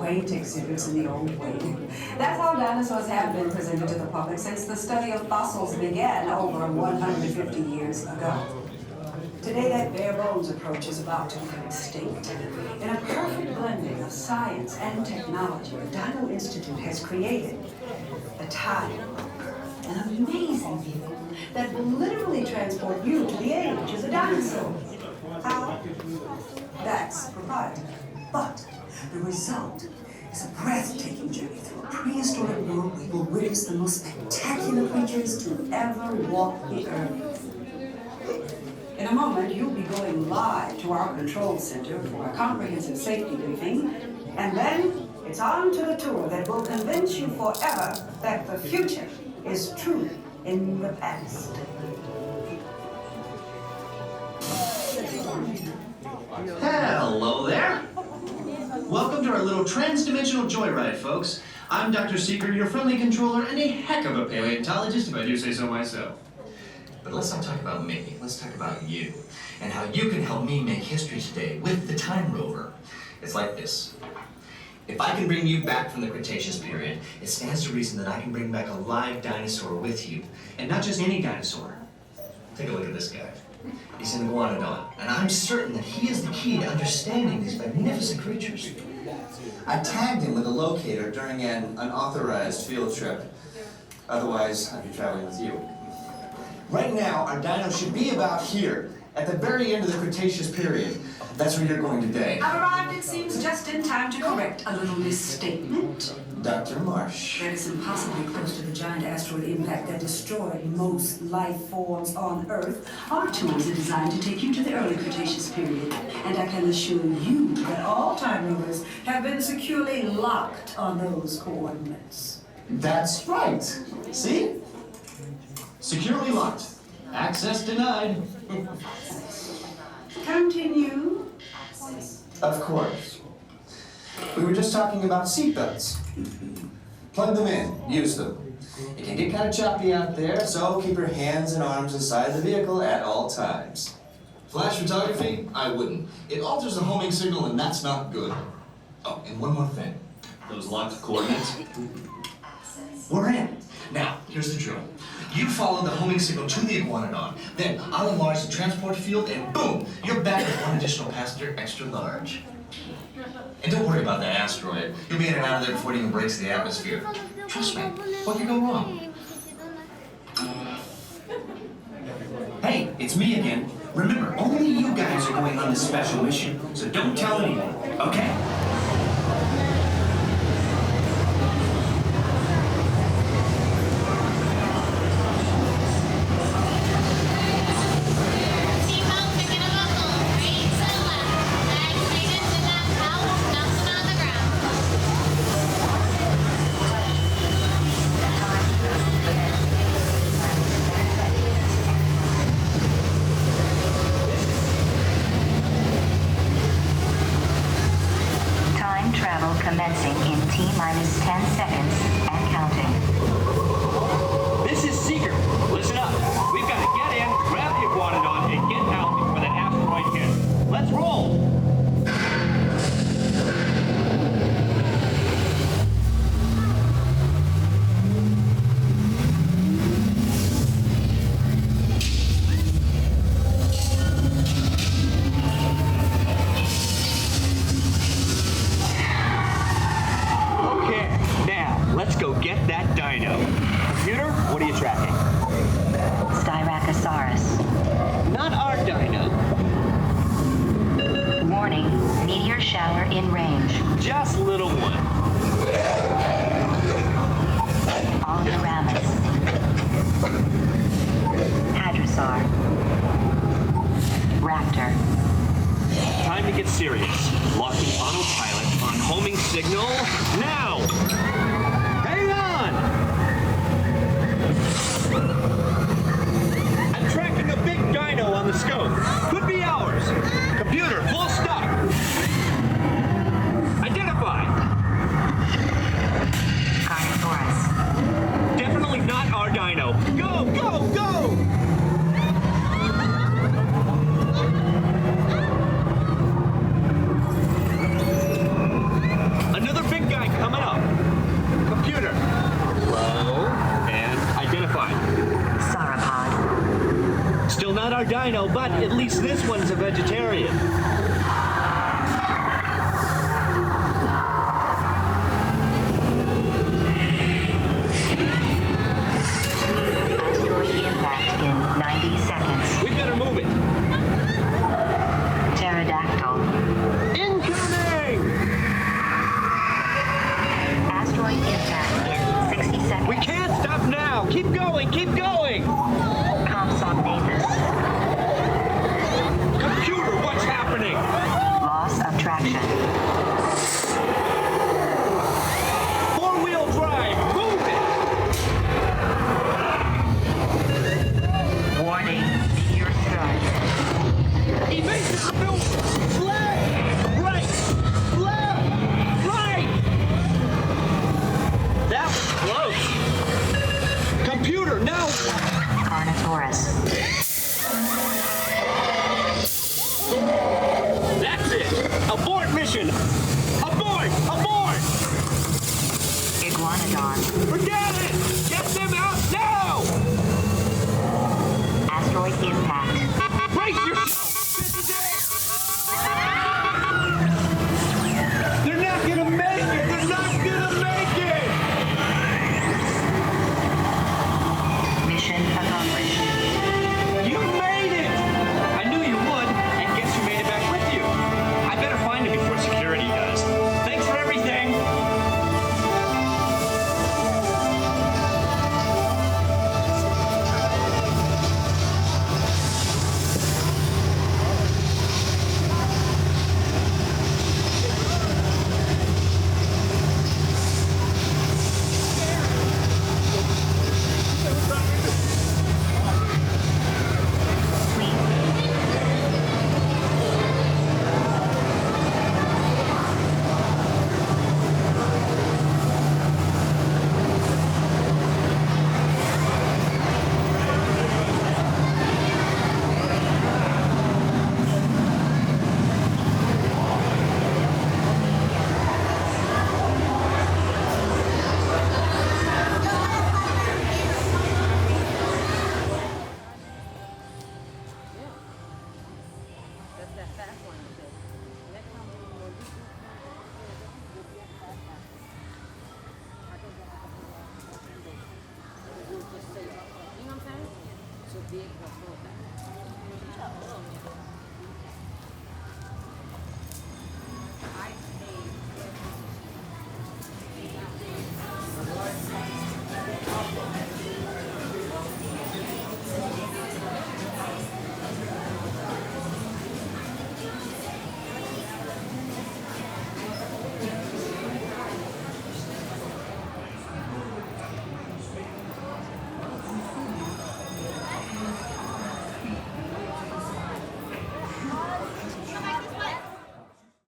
quaint exhibits in the old way. That's how dinosaurs have been presented to the public since the study of fossils began over 150 years ago. Today, that bare-bones approach is about to become extinct. In a perfect blending of science and technology, the Dino Institute has created a time, an amazing vehicle that will literally transport you to the age of the dinosaur. How? That's proprietary. But the result is a breathtaking journey through a prehistoric world where you will witness the most spectacular creatures to ever walk the earth. In a moment, you'll be going live to our control center for a comprehensive safety briefing, and then it's on to the tour that will convince you forever that the future is truly in the past. Hello there. Welcome to our little trans-dimensional joyride, folks. I'm Dr. Seeker, your friendly controller, and a heck of a paleontologist, if I do say so myself. But let's not talk about me. Let's talk about you, and how you can help me make history today with the Time Rover. It's like this. If I can bring you back from the Cretaceous period, it stands to reason that I can bring back a live dinosaur with you. And not just any dinosaur. Take a look at this guy. He's an Iguanadon, and I'm certain that he is the key to understanding these magnificent creatures. I tagged him with a locator during an unauthorized field trip. Otherwise, I'd be traveling with you. Right now, our dino should be about here, at the very end of the Cretaceous period. That's where you're going today. I've arrived, it seems, just in time to correct a little misstatement. Dr. Marsh. That is impossibly close to the giant asteroid impact that destroyed most life forms on Earth. Our tours are designed to take you to the early Cretaceous period, and I can assure you that all time rovers have been securely locked on those coordinates. That's right. See? Securely locked. Access denied. Continue. Of course. We were just talking about seatbelts. Plug them in, use them. It can get kind of choppy out there, so keep your hands and arms inside the vehicle at all times. Flash photography? I wouldn't. It alters the homing signal, and that's not good. Oh, and one more thing. Those locked coordinates. We're in. Now, here's the drill. You follow the homing signal to the Iguanadon, then I'll enlarge the transport field, and boom, you're back with one additional passenger extra large. And don't worry about that asteroid. You'll be in and out of there before it even breaks the atmosphere. Trust me, what could go wrong? Hey, it's me again. Remember, only you guys are going on this special mission, so don't tell anyone, okay? Commencing in T-minus 10 seconds and counting. This is Seeker. Listen up. We've got to get in, grab the Iguanodon, and get out before that asteroid hits. Let's roll! Let's go get that dino. Computer, what are you tracking? Styracosaurus. Not our dino. Warning, meteor shower in range. Just little one. Algaramus. Hadrosaur. Raptor. Time to get serious. Locking autopilot on homing signal now! Hang on! I'm tracking a big dino on the scope. Could be ours. Computer, full stop. Identified. Carnotaurus. Definitely not our dino. Go, go, go! Another big not our dino, but at least this one's a vegetarian. Asteroid impact in 90 seconds. We better move it. Pterodactyl. Incoming! Asteroid impact in 60 seconds. We can't stop now. Keep going, keep going. Compsognathus. Computer, what's happening? Loss of traction. Four-wheel drive, move it! Warning, meteor strike. Evasive maneuver! Left! Right! Left! Right! That was close. Computer, now! Carnotaurus. That's it! Abort mission! Abort! Abort! Iguanadon. Forget it! Get them out now! Asteroid impact. Brace yourself! They're not gonna make it! They're not gonna make it! Mission accomplished. You made it! I knew you would, and guess who made it back with you? I better find him before security does. Thanks for everything!